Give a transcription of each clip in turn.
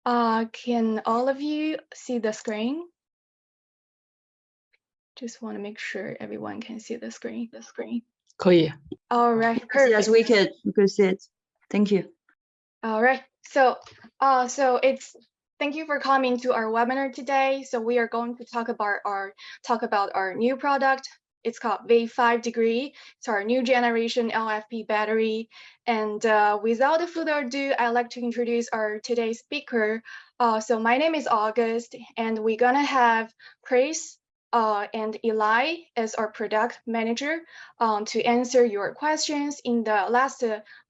Can all of you see the screen? Just want to make sure everyone can see the screen. 可以。 All right, perfect. Yes, we could see it. Thank you. All right. So, thank you for coming to our webinar today. So we are going to talk about our new product. It's called V5 Degree. It's our new generation LFP battery. And without further ado, I'd like to introduce our today's speaker. So my name is August, and we're gonna have Chris and Eli as our product manager to answer your questions in the last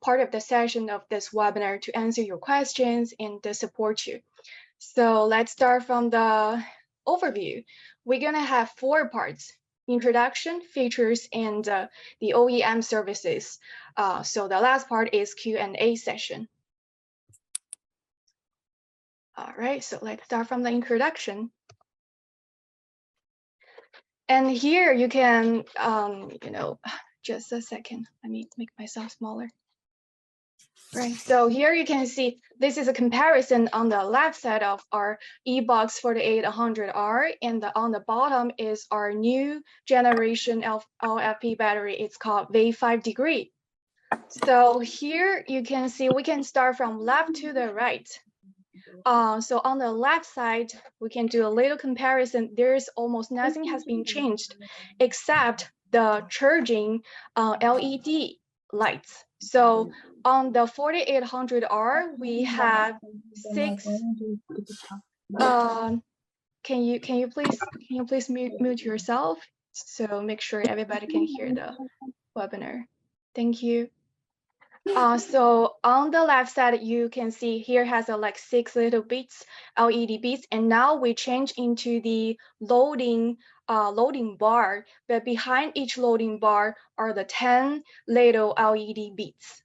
part of the session of this webinar, to answer your questions and to support you. So let's start from the overview. We're gonna have 4 parts: introduction, features, and the OEM services. So the last part is Q&A session. All right, so let's start from the introduction. And here you can, just a second, let me make myself smaller. Right, so here you can see this is a comparison on the left side of our eBox 4800R, and on the bottom is our new generation LFP battery. It's called V5 Degree. So here you can see we can start from left to the right. So on the left side, we can do a little comparison. There's almost nothing has been changed except the charging LED lights. So on the 4800R, we have 6. Can you please mute yourself, so make sure everybody can hear the webinar. Thank you. So on the left side, you can see here has like 6 little bits, LED bits, and now we change into the loading bar. But behind each loading bar are the 10 little LED bits.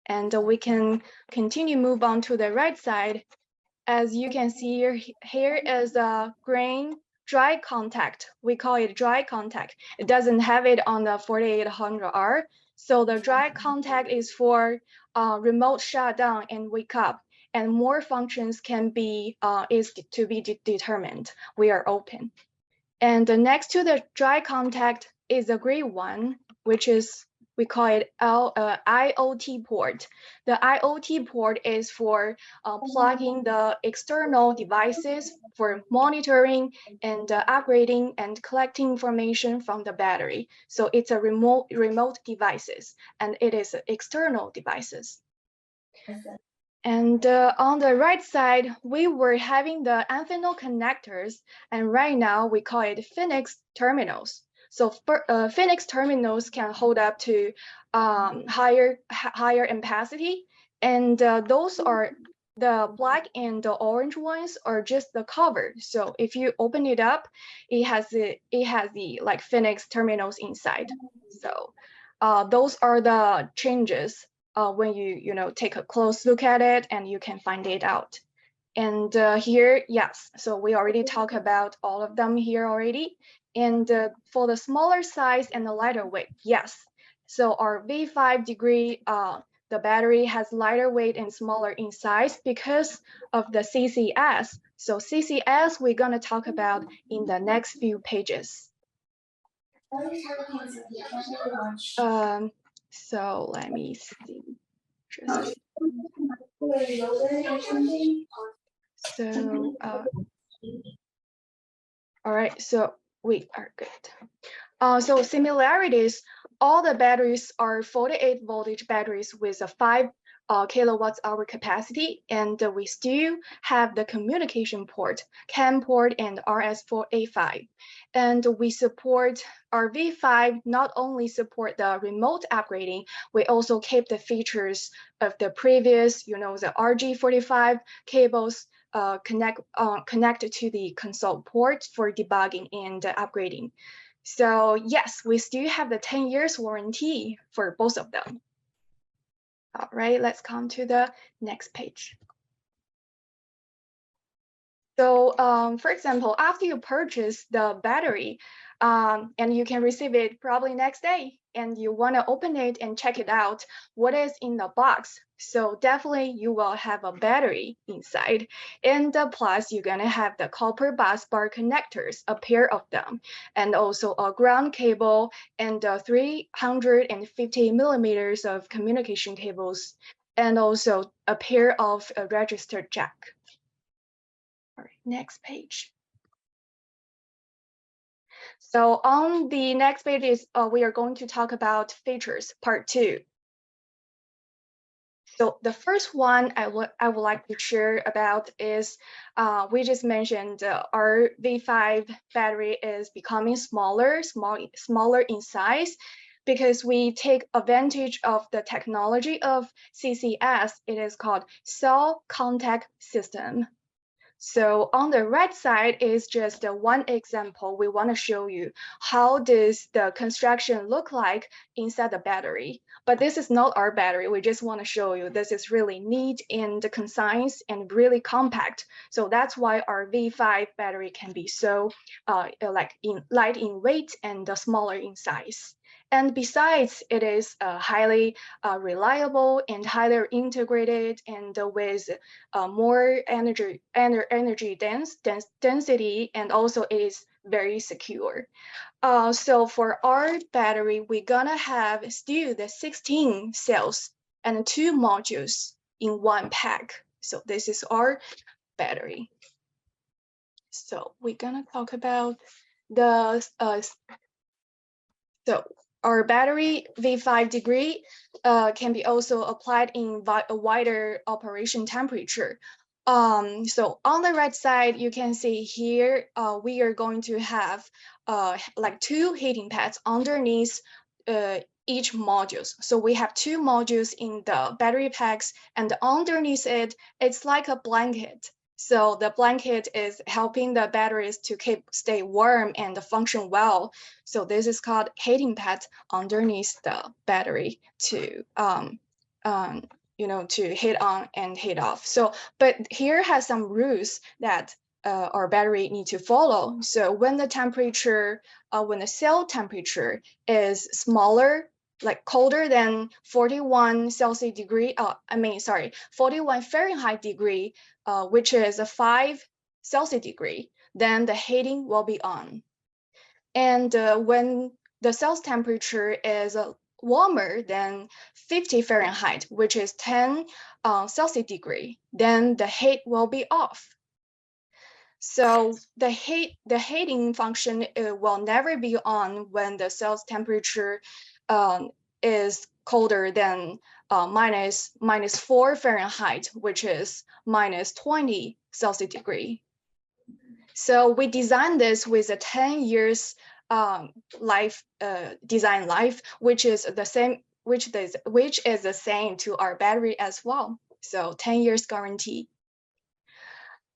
And we can continue move on to the right side. As you can see here is a green dry contact. We call it dry contact. It doesn't have it on the 4800R. So the dry contact is for remote shutdown and wake up, and more functions can be is to be determined. We are open. And next to the dry contact is a gray one, which is, we call it IoT port. The IoT port is for plugging the external devices for monitoring and upgrading and collecting information from the battery. So it's a remote devices, and it is external devices. And on the right side, we were having the Amphenol connectors, and right now we call it Phoenix terminals. So Phoenix terminals can hold up to higher ampacity, and those are the black and the orange ones are just the cover. So if you open it up, it has the like Phoenix terminals inside. So those are the changes when you take a close look at it, and you can find it out. And here, yes, so we already talked about all of them here already. And for the smaller size and the lighter weight, yes. So our V5 Degree, the battery has lighter weight and smaller in size because of the CCS. So CCS, we're gonna talk about in the next few pages. So let me see. All right, so we are good. So similarities, all the batteries are 48 voltage batteries with a 5 kilowatts hour capacity, and we still have the communication port, CAN port, and RS485. And we support our V5, not only support the remote upgrading, we also keep the features of the previous, the RG45 cables connected to the console port for debugging and upgrading. So yes, we still have the 10 years warranty for both of them. All right, let's come to the next page. So for example, after you purchase the battery, and you can receive it probably next day, and you want to open it and check it out what is in the box. So definitely you will have a battery inside, and plus you're gonna have the copper bus bar connectors, a pair of them, and also a ground cable and 350 millimeters of communication cables, and also a pair of registered jack. All right, next page. So on the next page is we are going to talk about features, part 2. So the first one I would like to share about is we just mentioned our V5 battery is becoming smaller in size, because we take advantage of the technology of CCS. It is called cell contact system. So on the right side is just one example. We want to show you how does the construction look like inside the battery. But this is not our battery. We just want to show you this is really neat and concise and really compact. So that's why our V5 battery can be so light in weight and smaller in size. And besides, it is highly reliable and highly integrated, and with more energy density, and also is very secure. So for our battery, we're gonna have still the 16 cells and 2 modules in one pack. So this is our battery. So we're gonna talk about the so our battery V5 degree can be also applied in a wider operation temperature. So on the right side, you can see here, we are going to have like 2 heating pads underneath each modules. So we have 2 modules in the battery packs, and underneath it, it's like a blanket. So the blanket is helping the batteries to stay warm and function well. So this is called heating pad underneath the battery to to heat on and heat off. So, but here has some rules that our battery need to follow. So when the temperature, when the cell temperature is smaller, like colder than 41 Celsius degree, 41 Fahrenheit degree, which is a 5 Celsius degree, then the heating will be on. And when the cell's temperature is warmer than 50 Fahrenheit, which is 10 Celsius degree, then the heat will be off. So the heating function will never be on when the cell's temperature is colder than minus 4 Fahrenheit, which is minus 20 Celsius degree. So we designed this with a 10 years design life, which is the same, which is the same to our battery as well. So 10 years guarantee.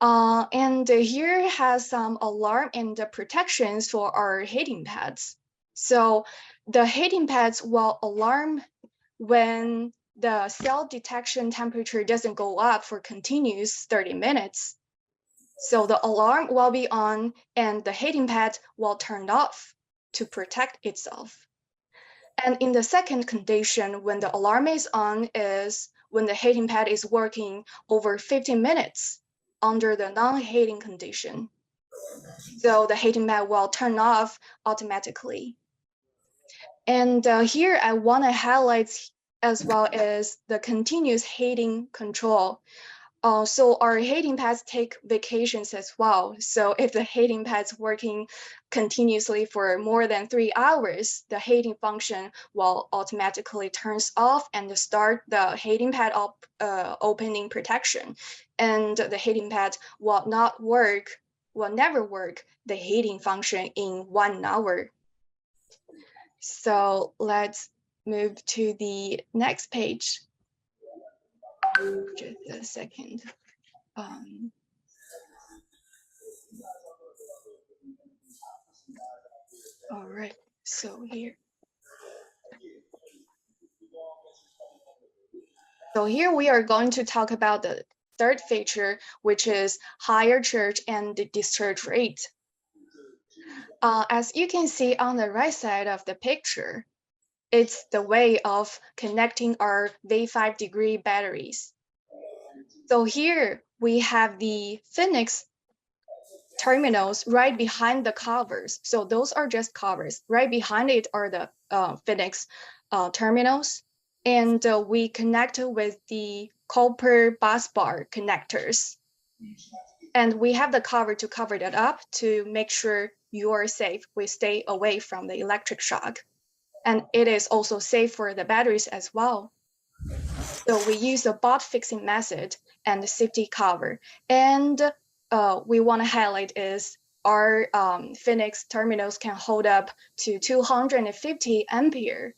And here has some alarm and protections for our heating pads. So the heating pads will alarm when the cell detection temperature doesn't go up for continuous 30 minutes. So the alarm will be on and the heating pad will turn off to protect itself. And in the second condition, when the alarm is on, is when the heating pad is working over 15 minutes under the non-heating condition. So the heating pad will turn off automatically. And here I want to highlight as well as the continuous heating control. So our heating pads take vacations as well. So if the heating pad's working continuously for more than 3 hours, the heating function will automatically turns off and start the heating pad opening protection. And the heating pad will never work the heating function in 1 hour. So let's move to the next page. Just a second. All right, so here. So here we are going to talk about the third feature, which is higher charge and discharge rate. As you can see on the right side of the picture, it's the way of connecting our V5 degree batteries. So here we have the Phoenix terminals right behind the covers. So those are just covers. Right behind it are the Phoenix terminals. And we connect with the copper bus bar connectors. And we have the cover to cover that up to make sure you are safe. We stay away from the electric shock. And it is also safe for the batteries as well. So we use a bot fixing method and the safety cover. And we want to highlight is our Phoenix terminals can hold up to 250 ampere.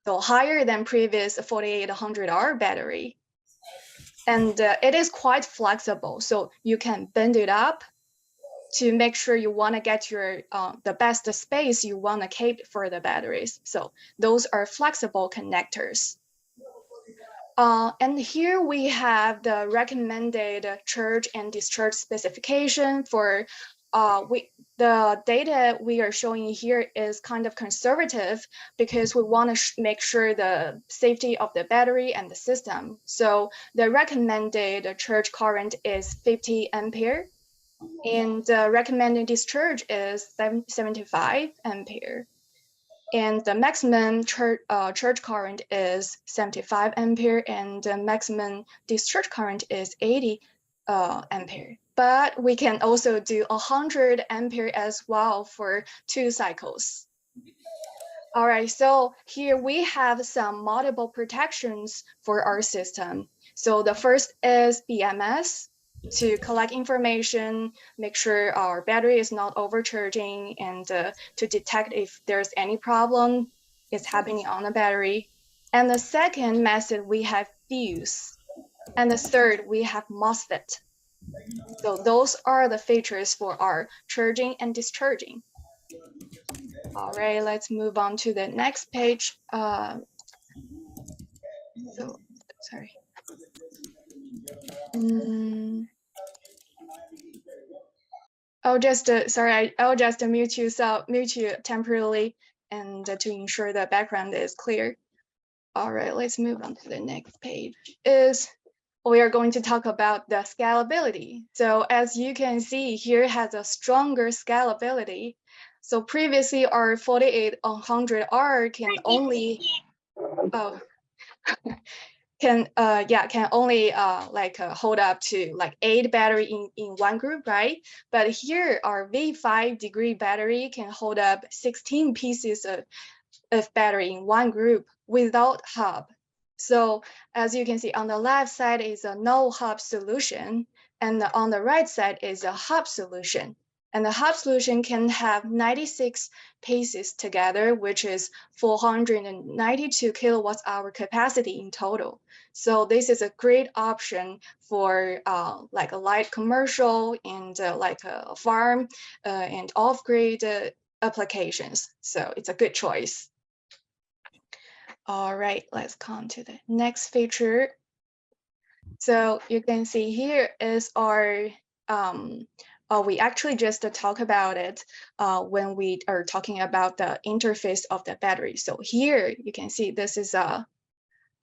So higher than previous 4800R battery. And it is quite flexible. So you can bend it up to make sure you want to get your the best space you want to keep for the batteries. So those are flexible connectors. And here we have the recommended charge and discharge specification for the data we are showing here is kind of conservative because we want to make sure the safety of the battery and the system. So the recommended charge current is 50 ampere and the recommended discharge is 75 ampere. And the maximum charge current is 75 ampere and the maximum discharge current is 80 ampere. But we can also do 100 ampere as well for 2 cycles. All right, so here we have some multiple protections for our system. So the first is BMS to collect information, make sure our battery is not overcharging, and to detect if there's any problem is happening on the battery. And the second method, we have fuse. And the third, we have MOSFET. So those are the features for our charging and discharging. All right, let's move on to the next page. So, sorry. I'll just sorry, I'll just mute you temporarily and to ensure the background is clear. All right, let's move on to the next page. We are going to talk about the scalability. So as you can see, here has a stronger scalability. So previously our 4800R can only can only hold up to like 8 battery in one group, right? But here our V5 degree battery can hold up 16 pieces of battery in one group without hub. So as you can see on the left side is a no hub solution, and on the right side is a hub solution. And the hub solution can have 96 pieces together, which is 492 kilowatts hour capacity in total. So this is a great option for like a light commercial and like a farm and off-grid applications. So it's a good choice. All right, let's come to the next feature. So you can see here is our we actually just talk about it when we are talking about the interface of the battery. So here you can see this is a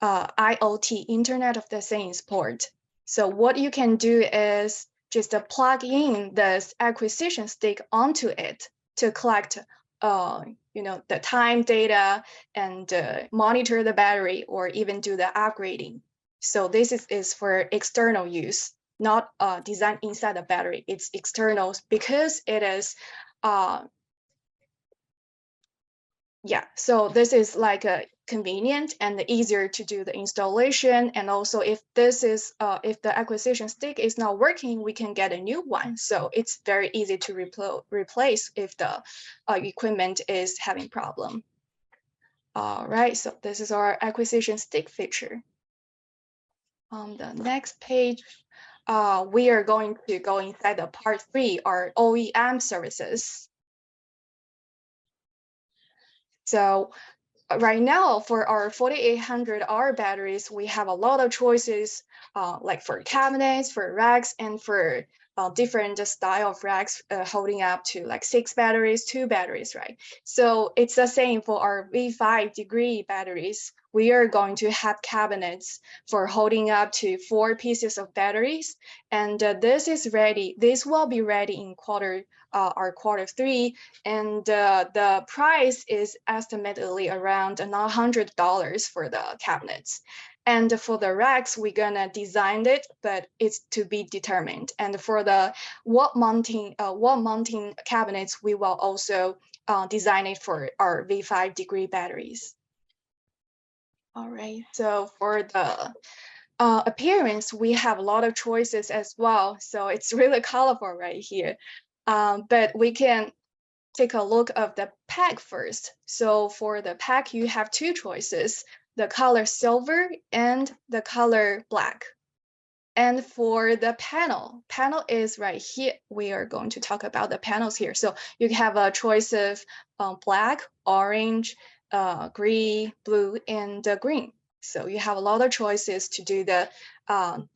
IoT, Internet of the Things port. So what you can do is just plug in this acquisition stick onto it to collect the time data and monitor the battery or even do the upgrading. So this is for external use, not designed inside the battery. It's external because it is, so this is like a convenient and easier to do the installation. And also if this is, if the acquisition stick is not working, we can get a new one. So it's very easy to replace if the equipment is having problem. All right, so this is our acquisition stick feature. On the next page, we are going to go inside the part 3, our OEM services. So right now for our 4800R batteries, we have a lot of choices like for cabinets, for racks, and for different style of racks holding up to like 6 batteries, 2 batteries, right? So it's the same for our V5 degree batteries. We are going to have cabinets for holding up to 4 pieces of batteries. And this is ready. This will be ready in our quarter 3. And the price is estimatedly around $900 for the cabinets. And for the racks, we're gonna design it, but it's to be determined. And for the wall mounting cabinets, we will also design it for our V5 degree batteries. All right, so for the appearance, we have a lot of choices as well. So it's really colorful right here. But we can take a look of the pack first. So for the pack, you have 2 choices, the color silver and the color black. And for the panel is right here. We are going to talk about the panels here. So you have a choice of black, orange, gray, blue, and green. So you have a lot of choices to do the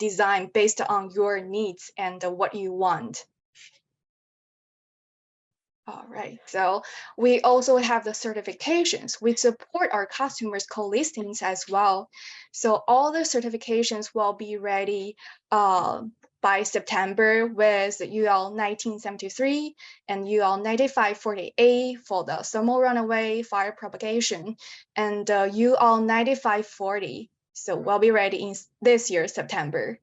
design based on your needs and what you want. All right, so we also have the certifications. We support our customers' co-listings as well. So all the certifications will be ready by September with UL 1973 and UL 9548A for the thermal runaway fire propagation and UL 9540. So we'll be ready in this year, September.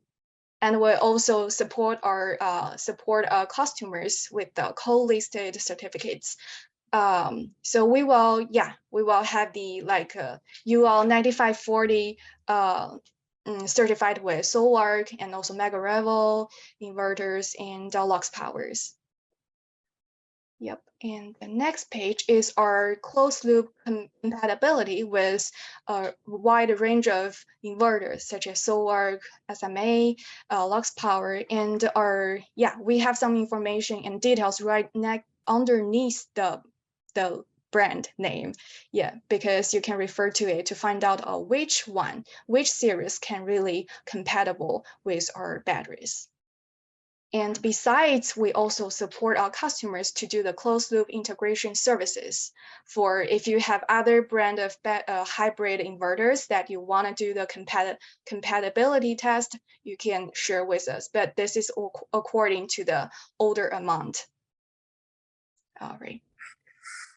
And we also support our customers with the co-listed certificates. So we will have the UL 9540 certified with SolArc and also Mega Revel inverters and Lux powers. Yep, and the next page is our closed loop compatibility with a wide range of inverters such as SolArc, SMA, Lux Power, and we have some information and details right underneath the brand name, because you can refer to it to find out which series can really compatible with our batteries. And besides, we also support our customers to do the closed loop integration services. For if you have other brand of hybrid inverters that you want to do the compatibility test, you can share with us. But this is according to the order amount. All right.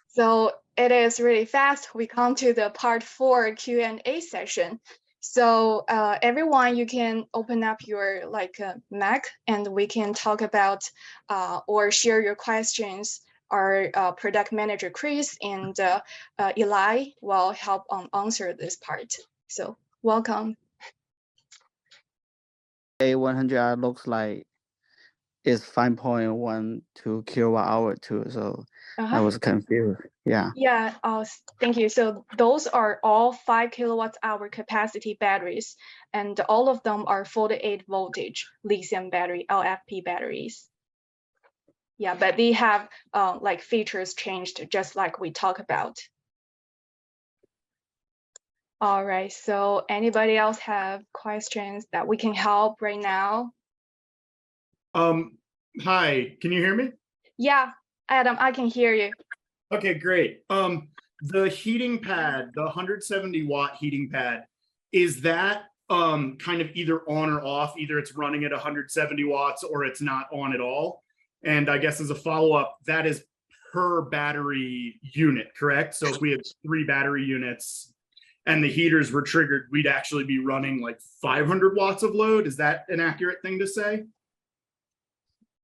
So it is really fast. We come to the part 4 Q&A session. So everyone, you can open up your Mac and we can talk about or share your questions. Our product manager, Chris, and Eli will help answer this part. So welcome. A100 looks like it's 5.12 kilowatt-hour too, so I was confused. Yeah. Yeah, thank you. So those are all 5 kilowatt-hour capacity batteries, and all of them are 48 voltage lithium battery, LFP batteries. Yeah, but they have features changed just like we talked about. All right, so anybody else have questions that we can help right now? Hi, can you hear me? Yeah, Adam, I can hear you. Okay, great. The heating pad, the 170 watt heating pad, is that kind of either on or off? Either it's running at 170 watts or it's not on at all. And I guess as a follow-up, that is per battery unit, correct? So if we had 3 battery units and the heaters were triggered, we'd actually be running like 500 watts of load. Is that an accurate thing to say?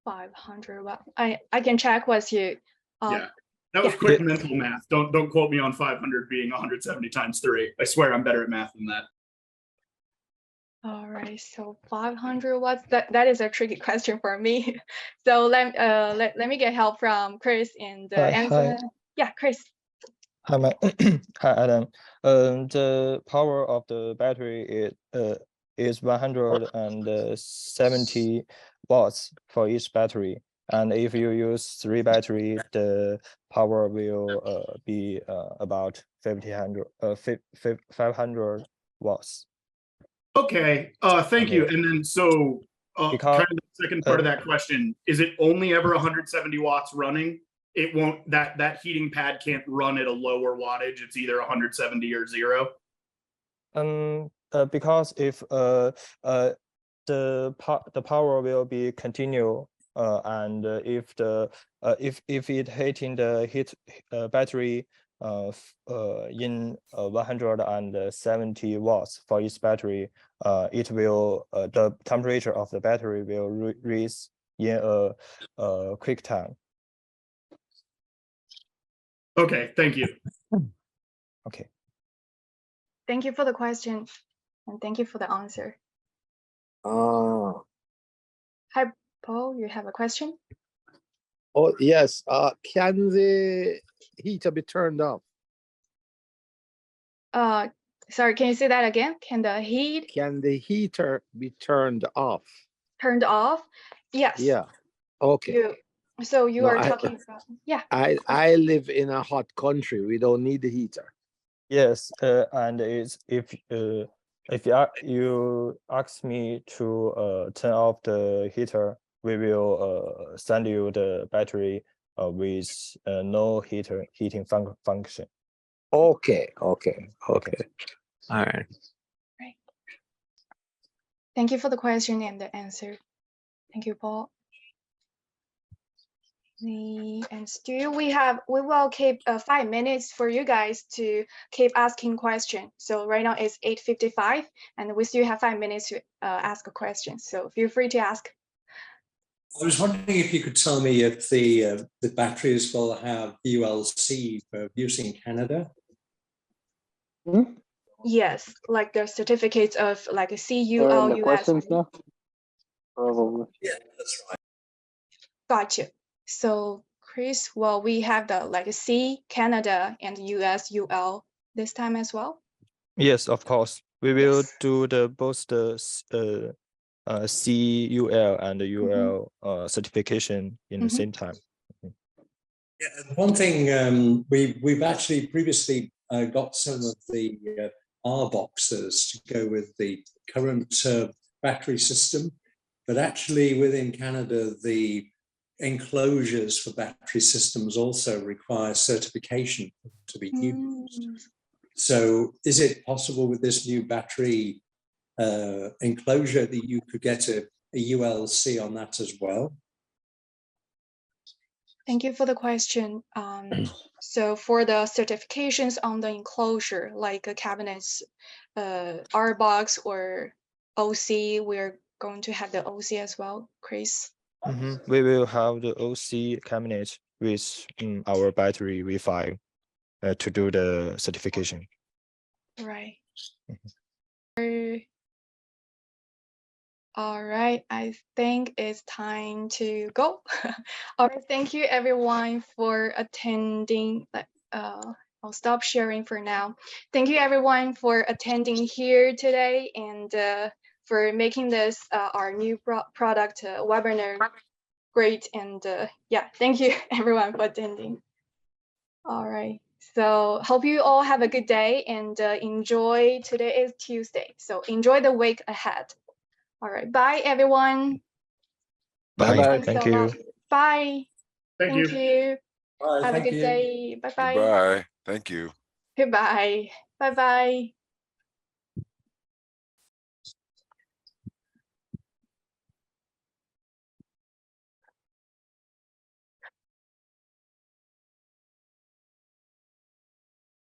500 watt. I can check with you. Yeah, that was quick mental math. Don't quote me on 500 being 170 times 3. I swear I'm better at math than that. All right, so 500 watts. That is a tricky question for me. So let me get help from Chris and answer. Yeah, Chris. Hi, hi, Adam. The power of the battery is 170 watts for each battery, and if you use 3 batteries, the power will be about 500 watts. Okay, thank you. And then so Because- kind of the second part of that question, is it only ever 170 watts running? It won't, that heating pad can't run at a lower wattage. It's either 170 or 0. Because if the power will be continue, and if it hitting the battery in 170 watts for each battery, it will the temperature of the battery will raise in a quick time. Okay, thank you. Okay. Thank you for the question, and thank you for the answer. Hi, Paul, you have a question? Oh, yes. Can the heater be turned off? Sorry, can you say that again? Can the heat Can the heater be turned off? turned off? Yes. Yeah. Okay. So you No, are talking about, yeah. I live in a hot country. We don't need the heater. Yes, and it's if you ask me to turn off the heater, we will send you the battery with no heating function. Okay. All right. Thank you for the question and the answer. Thank you, Paul. And still we will keep 5 minutes for you guys to keep asking questions. So right now it's 8:55 and we still have 5 minutes to ask a question. So feel free to ask. I was wondering if you could tell me if the batteries will have ULC for use in Canada. Yes, like the certificates of like a CUL US. Probably. Yeah, that's right. Gotcha. So Chris, well, we have the like C, Canada, and US UL this time as well. Yes, of course. We will Yes. do both the CUL and the UL certification in the same time. Yeah, and one thing we've actually previously got some of the R boxes to go with the current battery system, but actually within Canada the enclosures for battery systems also require certification to be used. So is it possible with this new battery enclosure that you could get a ULC on that as well? Thank you for the question. So for the certifications on the enclosure, like a cabinets, R box or OC, we're going to have the OC as well, Chris. We will have the OC cabinet with our battery V5 to do the certification. Right. All right, I think it's time to go. All right, thank you everyone for attending. I'll stop sharing for now. Thank you everyone for attending here today and for making this our new product webinar great. And yeah, thank you everyone for attending. All right, so hope you all have a good day and enjoy. Today is Tuesday, so enjoy the week ahead. All right, bye everyone. Bye. Thanks Thank so you. much. Bye. Thank you. Bye, Have a thank good you. day. Bye bye. Goodbye. Thank you. Goodbye. Bye bye.